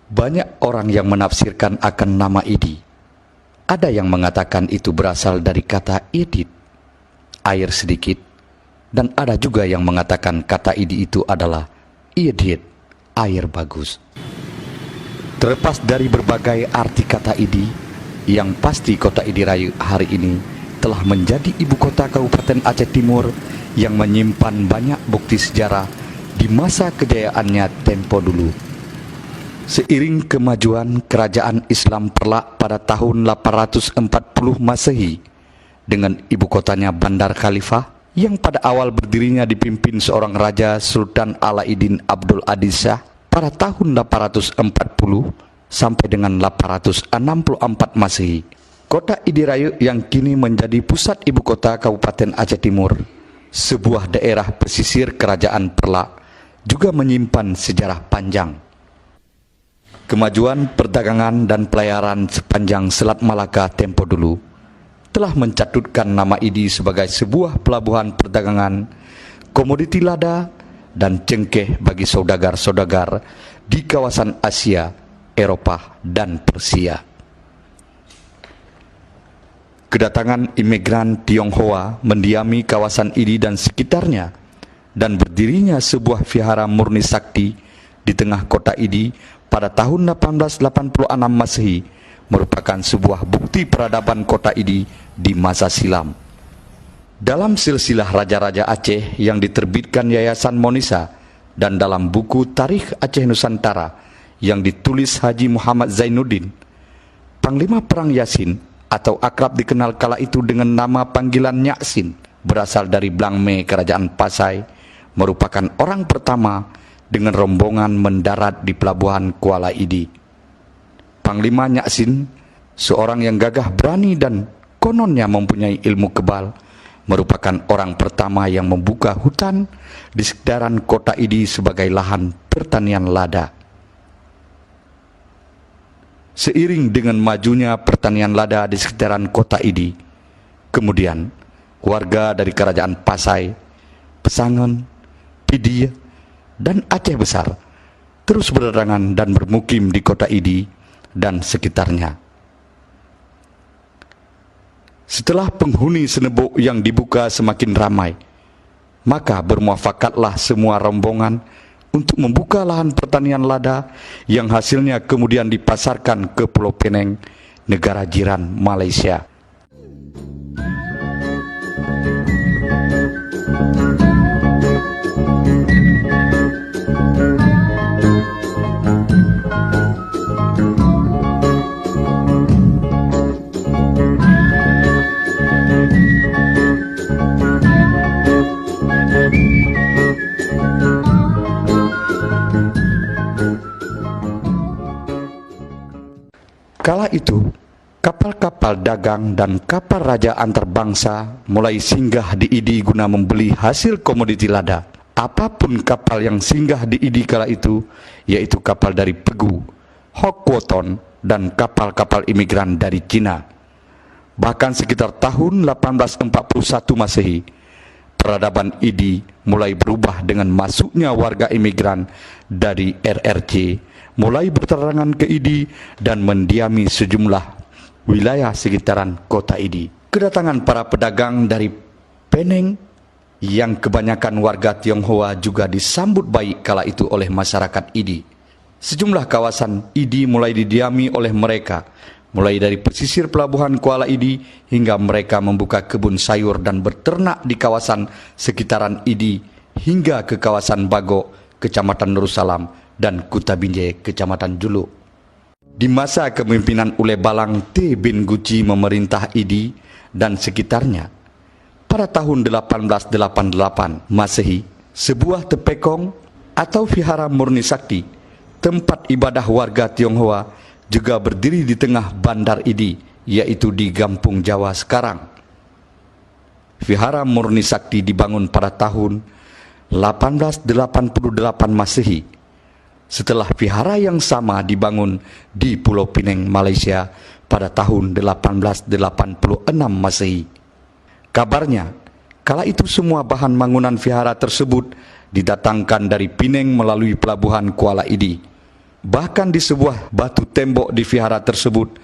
Banyak orang yang menafsirkan akan nama Idi. Ada yang mengatakan itu berasal dari kata idit, air sedikit, dan ada juga yang mengatakan kata Idi itu adalah idit, air bagus. Terlepas dari berbagai arti kata Idi, yang pasti kota Idirayu hari ini telah menjadi ibu kota Kabupaten Aceh Timur yang menyimpan banyak bukti sejarah di masa kejayaannya tempo dulu. Seiring kemajuan kerajaan Islam Perlak pada tahun 840 Masehi dengan ibu kotanya Bandar Khalifah yang pada awal berdirinya dipimpin seorang raja Sultan Alauddin Abdul Aziz Shah pada tahun 840 sampai dengan 864 Masehi. Kota Idirayu yang kini menjadi pusat ibu kota Kabupaten Aceh Timur, sebuah daerah pesisir kerajaan Perlak, juga menyimpan sejarah panjang. Kemajuan perdagangan dan pelayaran sepanjang Selat Malaka tempo dulu telah mencatutkan nama Idi sebagai sebuah pelabuhan perdagangan, komoditi lada, dan cengkeh bagi saudagar-saudagar di kawasan Asia, Eropa, dan Persia. Kedatangan imigran Tionghoa mendiami kawasan Idi dan sekitarnya, dan berdirinya sebuah vihara murni sakti di tengah kota Idi pada tahun 1886 Masehi merupakan sebuah bukti peradaban kota Idi di masa silam. Dalam silsilah Raja-Raja Aceh yang diterbitkan Yayasan Monisa dan dalam buku Tarikh Aceh Nusantara yang ditulis Haji Muhammad Zainuddin, Panglima Perang Yasin atau akrab dikenal kala itu dengan nama panggilan Nyaksin, berasal dari Blangme Kerajaan Pasai, merupakan orang pertama dengan rombongan mendarat di pelabuhan Kuala Idi. Panglima Nyaksin, seorang yang gagah berani dan kononnya mempunyai ilmu kebal, merupakan orang pertama yang membuka hutan di sekitaran kota Idi sebagai lahan pertanian lada. Seiring dengan majunya pertanian lada di sekitaran kota Idi, kemudian warga dari Kerajaan Pasai, Pesangon, Pidi, dan Aceh Besar terus berdatangan dan bermukim di kota Idi dan sekitarnya. Setelah penghuni Senebok yang dibuka semakin ramai, maka bermuafakatlah semua rombongan untuk membuka lahan pertanian lada yang hasilnya kemudian dipasarkan ke Pulau Penang, negara jiran Malaysia. Kala itu, kapal-kapal dagang dan kapal raja antarbangsa mulai singgah di Idi guna membeli hasil komoditi lada. Apapun kapal yang singgah di Idi kala itu, yaitu kapal dari Pegu, Hokwoton, dan kapal-kapal imigran dari Cina. Bahkan sekitar tahun 1841 Masehi, peradaban Idi mulai berubah dengan masuknya warga imigran dari RRC, mulai berterbangan ke Idi dan mendiami sejumlah wilayah sekitaran kota Idi. Kedatangan para pedagang dari Penang yang kebanyakan warga Tionghoa juga disambut baik kala itu oleh masyarakat Idi. Sejumlah kawasan Idi mulai didiami oleh mereka, mulai dari pesisir pelabuhan Kuala Idi hingga mereka membuka kebun sayur dan berternak di kawasan sekitaran Idi hingga ke kawasan Bagok, Kecamatan Nursalam, dan Kutabinje, Kecamatan Julu. Di masa kepemimpinan Ule Balang T bin Guci memerintah Idi dan sekitarnya, pada tahun 1888 Masehi, sebuah tepekong atau vihara murni sakti, tempat ibadah warga Tionghoa, juga berdiri di tengah Bandar Idi, yaitu di Gampung Jawa sekarang. Vihara murni sakti dibangun pada tahun 1888 Masehi, setelah vihara yang sama dibangun di Pulau Pinang, Malaysia pada tahun 1886 Masehi. Kabarnya, kala itu semua bahan bangunan vihara tersebut didatangkan dari Pinang melalui pelabuhan Kuala Idi. Bahkan di sebuah batu tembok di vihara tersebut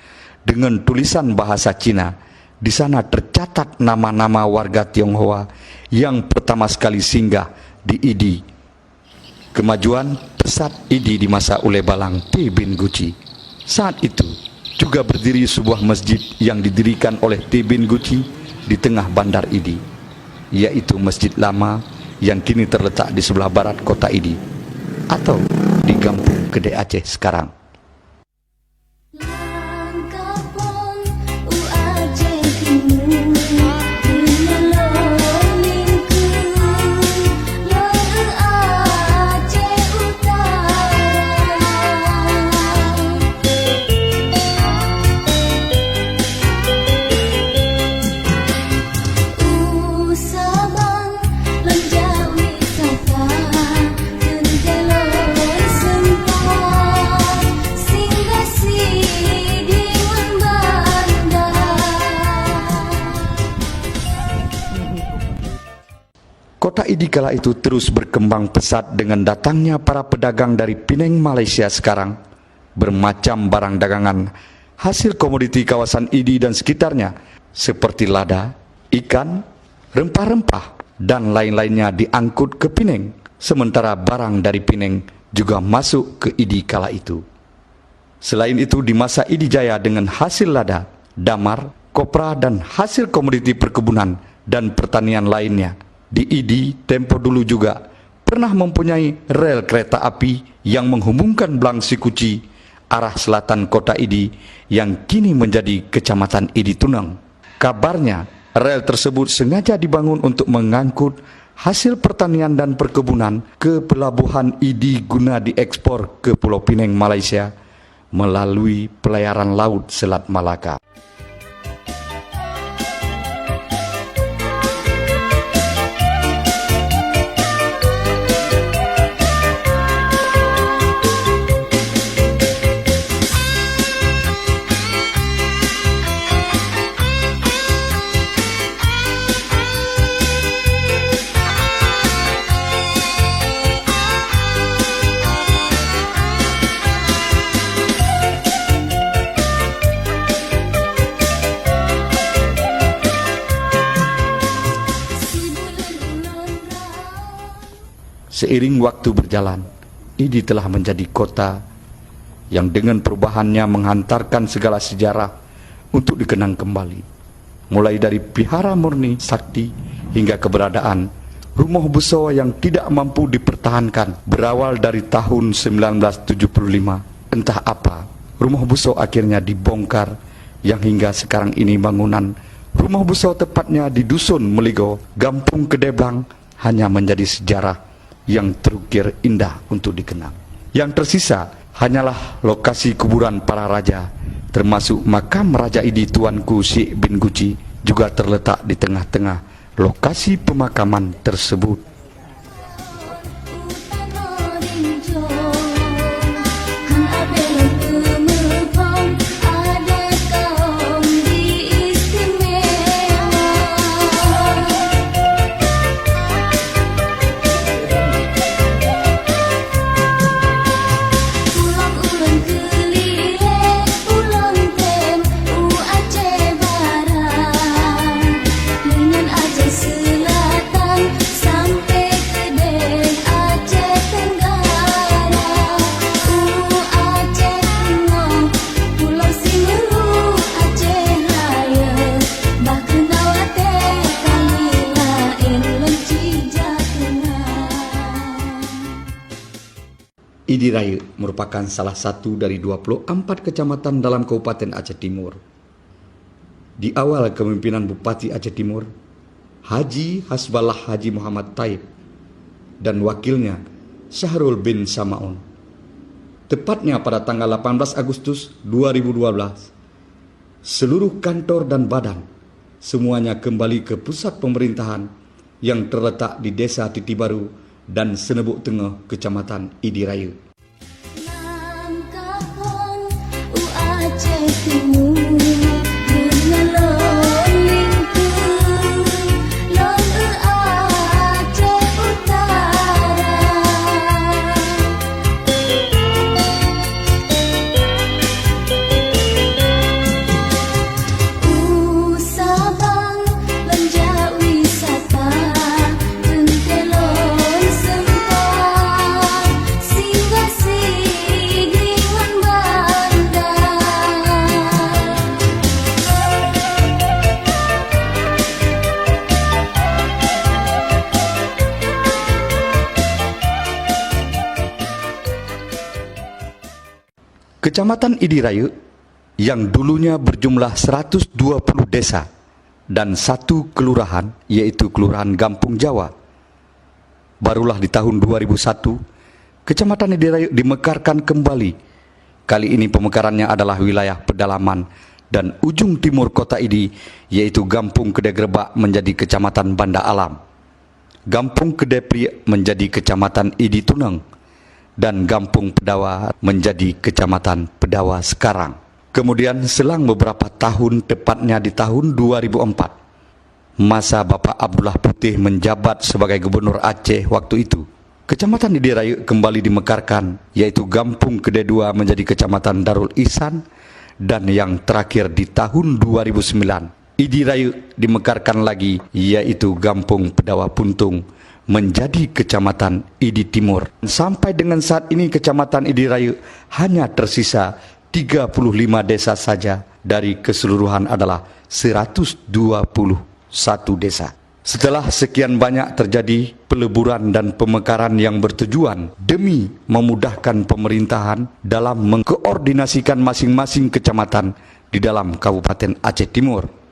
dengan tulisan bahasa Cina, di sana tercatat nama-nama warga Tionghoa yang pertama sekali singgah di Idi. Kemajuan pesat Idi di masa Ule Balang T bin Guci. Saat itu juga berdiri sebuah masjid yang didirikan oleh T bin Guci di tengah bandar Idi, yaitu Masjid Lama yang kini terletak di sebelah barat kota Idi atau di Kampung Gede Aceh sekarang. Kota Idi kala itu terus berkembang pesat dengan datangnya para pedagang dari Penang, Malaysia sekarang. Bermacam barang dagangan hasil komoditi kawasan Idi dan sekitarnya seperti lada, ikan, rempah-rempah, dan lain-lainnya diangkut ke Penang. Sementara barang dari Penang juga masuk ke Idi kala itu. Selain itu di masa Idi Jaya dengan hasil lada, damar, kopra, dan hasil komoditi perkebunan dan pertanian lainnya, di Idi tempo dulu juga pernah mempunyai rel kereta api yang menghubungkan Blang Sikuci arah selatan kota Idi yang kini menjadi kecamatan Idi Tunang. Kabarnya rel tersebut sengaja dibangun untuk mengangkut hasil pertanian dan perkebunan ke pelabuhan Idi guna diekspor ke Pulau Pinang, Malaysia melalui pelayaran laut Selat Malaka. Seiring waktu berjalan, Idi telah menjadi kota yang dengan perubahannya menghantarkan segala sejarah untuk dikenang kembali. Mulai dari Vihara Murni Sakti hingga keberadaan Rumah Buso yang tidak mampu dipertahankan berawal dari tahun 1975. Entah apa, Rumah Buso akhirnya dibongkar yang hingga sekarang ini bangunan Rumah Buso tepatnya di Dusun Meligo, Kampung Gede Blang hanya menjadi sejarah yang terukir indah untuk dikenang. Yang tersisa hanyalah lokasi kuburan para raja, termasuk makam Raja Idi Tuanku Syekh bin Guci juga terletak di tengah-tengah lokasi pemakaman tersebut. Idi Raya merupakan salah satu dari 24 kecamatan dalam Kabupaten Aceh Timur. Di awal kepemimpinan Bupati Aceh Timur, Haji Hasballah Haji Muhammad Taib, dan wakilnya Syahrul bin Samaun. Tepatnya pada tanggal 18 Agustus 2012, seluruh kantor dan badan semuanya kembali ke pusat pemerintahan yang terletak di Desa Titibaru dan Senebuk Tengah, Kecamatan Idi Raya. Kecamatan Idirayu yang dulunya berjumlah 120 desa dan satu kelurahan, yaitu Kelurahan Gampung Jawa. Barulah di tahun 2001, Kecamatan Idirayu dimekarkan kembali. Kali ini pemekarannya adalah wilayah pedalaman dan ujung timur kota Idi, yaitu Gampung Kedegrebak menjadi Kecamatan Banda Alam, Gampung Kedepri menjadi Kecamatan Idi Tuneng, dan Gampung Pedawa menjadi Kecamatan Pedawa sekarang. Kemudian selang beberapa tahun, tepatnya di tahun 2004, masa Bapak Abdullah Putih menjabat sebagai Gubernur Aceh waktu itu, Kecamatan Idirayu kembali dimekarkan, yaitu Gampung Kedua menjadi Kecamatan Darul Ihsan, dan yang terakhir di tahun 2009, Idirayu dimekarkan lagi, yaitu Gampung Pedawa Puntung menjadi Kecamatan Idi Timur. Sampai dengan saat ini Kecamatan Idirayu hanya tersisa 35 desa saja dari keseluruhan adalah 121 desa. Setelah sekian banyak terjadi peleburan dan pemekaran yang bertujuan demi memudahkan pemerintahan dalam mengkoordinasikan masing-masing kecamatan di dalam Kabupaten Aceh Timur,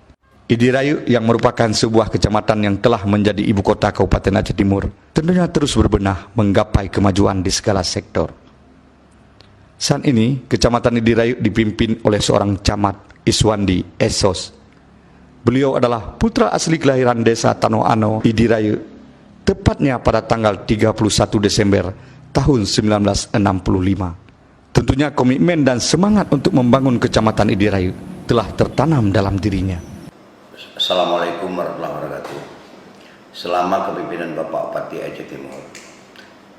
Idirayu yang merupakan sebuah kecamatan yang telah menjadi ibu kota Kabupaten Aceh Timur tentunya terus berbenah menggapai kemajuan di segala sektor. Saat ini, Kecamatan Idirayu dipimpin oleh seorang camat, Iswandi Esos. Beliau adalah putra asli kelahiran desa Tanoano, Idirayu, tepatnya pada tanggal 31 Desember tahun 1965. Tentunya komitmen dan semangat untuk membangun Kecamatan Idirayu telah tertanam dalam dirinya. Assalamualaikum warahmatullahi wabarakatuh. Selama kepemimpinan Bapak Bupati Aceh Timur,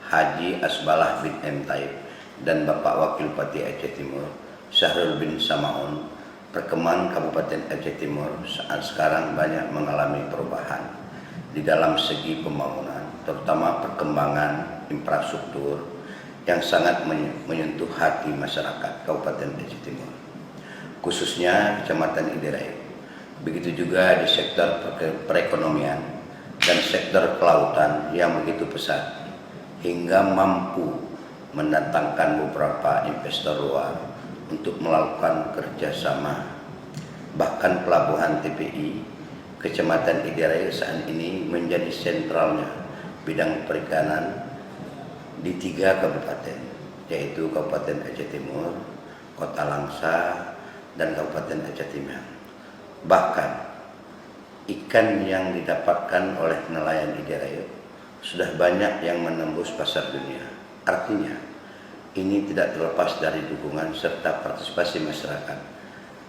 Haji Asbalah bin M. Taib, dan Bapak Wakil Bupati Aceh Timur, Syahrul bin Samaun, perkembangan Kabupaten Aceh Timur saat sekarang banyak mengalami perubahan di dalam segi pembangunan, terutama perkembangan infrastruktur yang sangat menyentuh hati masyarakat Kabupaten Aceh Timur, khususnya Kecamatan Idirayu. Begitu juga di sektor perekonomian dan sektor kelautan yang begitu pesat, hingga mampu mendatangkan beberapa investor luar untuk melakukan kerjasama. Bahkan pelabuhan TPI Kecamatan Idirayu saat ini menjadi sentralnya bidang perikanan di 3 kabupaten, yaitu Kabupaten Aceh Timur, Kota Langsa, dan Kabupaten Aceh Timur. Bahkan ikan yang didapatkan oleh nelayan Idirayu sudah banyak yang menembus pasar dunia. Artinya ini tidak terlepas dari dukungan serta partisipasi masyarakat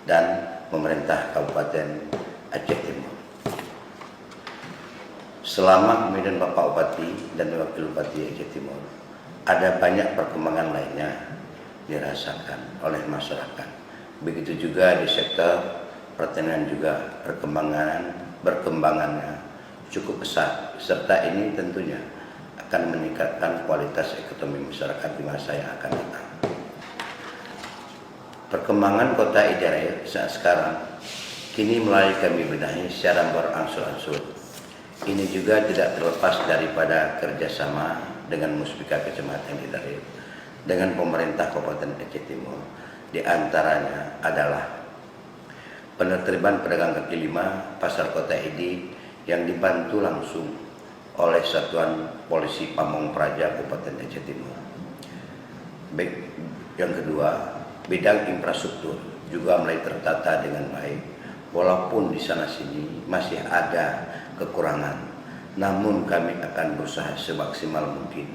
dan pemerintah Kabupaten Aceh Timur. Selama kepemimpinan Bapak Bupati dan Wakil Bupati Aceh Timur, ada banyak perkembangan lainnya dirasakan oleh masyarakat. Begitu juga di sektor pertanian juga perkembangannya cukup pesat, serta ini tentunya akan meningkatkan kualitas ekonomi masyarakat di masa yang akan datang. Perkembangan kota Idirayu saat sekarang kini mulai kami benahi secara berangsur-angsur. Ini juga tidak terlepas daripada kerjasama dengan Muspika Kecamatan Idirayu dengan pemerintah Kabupaten Aceh Timur. Di antaranya adalah penertiban pedagang kaki lima Pasar Kota Idi yang dibantu langsung oleh Satuan Polisi Pamong Praja Kabupaten Aceh Timur. Yang kedua, bidang infrastruktur juga mulai tertata dengan baik, walaupun di sana sini masih ada kekurangan, namun kami akan berusaha semaksimal mungkin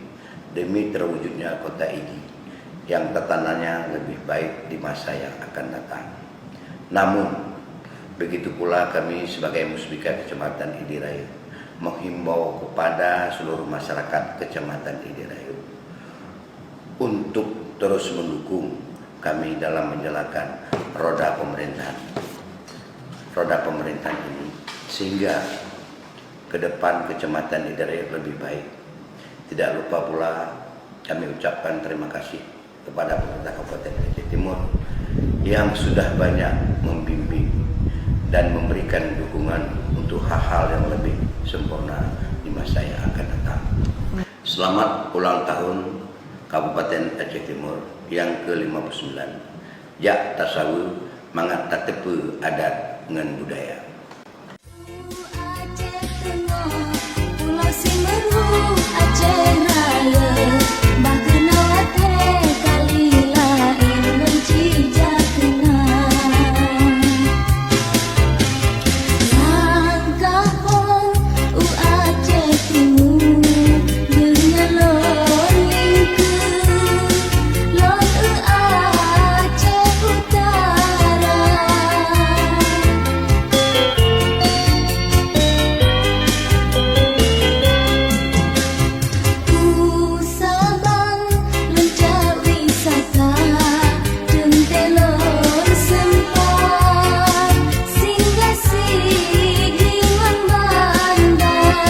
demi terwujudnya kota Idi yang tatanannya lebih baik di masa yang akan datang. Namun begitu pula kami sebagai Muspika Kecamatan Idirayu menghimbau kepada seluruh masyarakat Kecamatan Idirayu untuk terus mendukung kami dalam menjalankan roda pemerintahan ini, sehingga ke depan Kecamatan Idirayu lebih baik. Tidak lupa pula kami ucapkan terima kasih kepada pemerintah Kabupaten Aceh Timur yang sudah banyak membimbing dan memberikan dukungan untuk hal-hal yang lebih sempurna di masa yang akan datang. Selamat ulang tahun Kabupaten Aceh Timur yang ke-59, Jak Tasawu Mangat Tatepe Adat dengan Budaya. Aceh Tengah, Pulau Simeru, Aceh Raya, Bakena Wate, kali lain mencijak kenang. Langkah pong Aceh Timur, dengan lon lingku, lon Aceh Utara. Sabang Lencah wisata Jentelon sempat singgah Sigingan Bandar.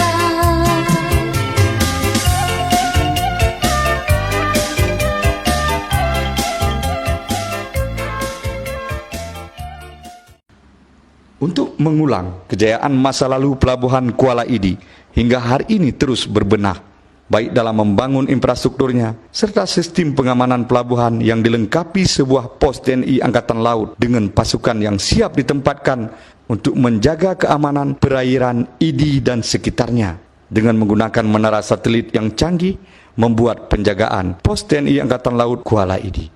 Untuk mengulang kejayaan masa lalu Pelabuhan Kuala Idi hingga hari ini terus berbenah, baik dalam membangun infrastrukturnya serta sistem pengamanan pelabuhan yang dilengkapi sebuah pos TNI Angkatan Laut dengan pasukan yang siap ditempatkan untuk menjaga keamanan perairan Idi dan sekitarnya. Dengan menggunakan menara satelit yang canggih, membuat penjagaan pos TNI Angkatan Laut Kuala Idi.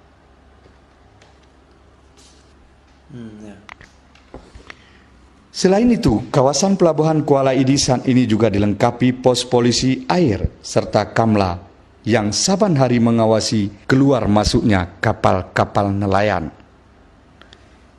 Selain itu, kawasan Pelabuhan Kuala Idi saat ini juga dilengkapi pos polisi air serta Kamla yang saban hari mengawasi keluar masuknya kapal-kapal nelayan.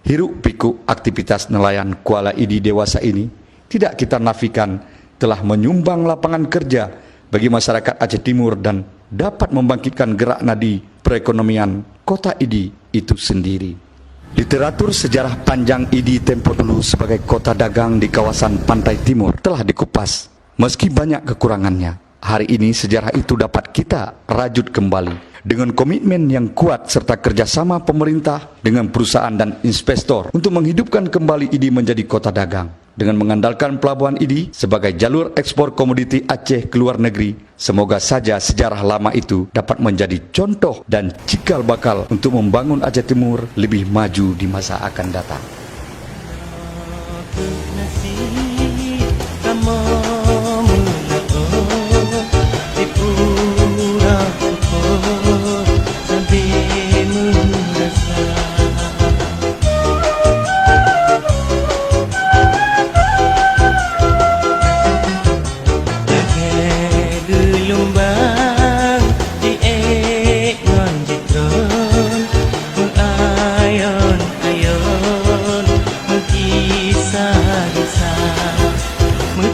Hiruk pikuk aktivitas nelayan Kuala Idi dewasa ini tidak kita nafikan telah menyumbang lapangan kerja bagi masyarakat Aceh Timur dan dapat membangkitkan gerak nadi perekonomian kota Idi itu sendiri. Literatur sejarah panjang Idi tempo dulu sebagai kota dagang di kawasan pantai timur telah dikupas. Meski banyak kekurangannya, hari ini sejarah itu dapat kita rajut kembali dengan komitmen yang kuat serta kerjasama pemerintah dengan perusahaan dan investor untuk menghidupkan kembali Idi menjadi kota dagang. Dengan mengandalkan Pelabuhan Idi sebagai jalur ekspor komoditi Aceh ke luar negeri, semoga saja sejarah lama itu dapat menjadi contoh dan cikal bakal untuk membangun Aceh Timur lebih maju di masa akan datang.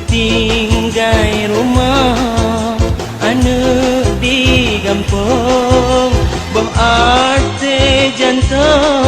Tinggai rumah anak di kampung, berarti jantan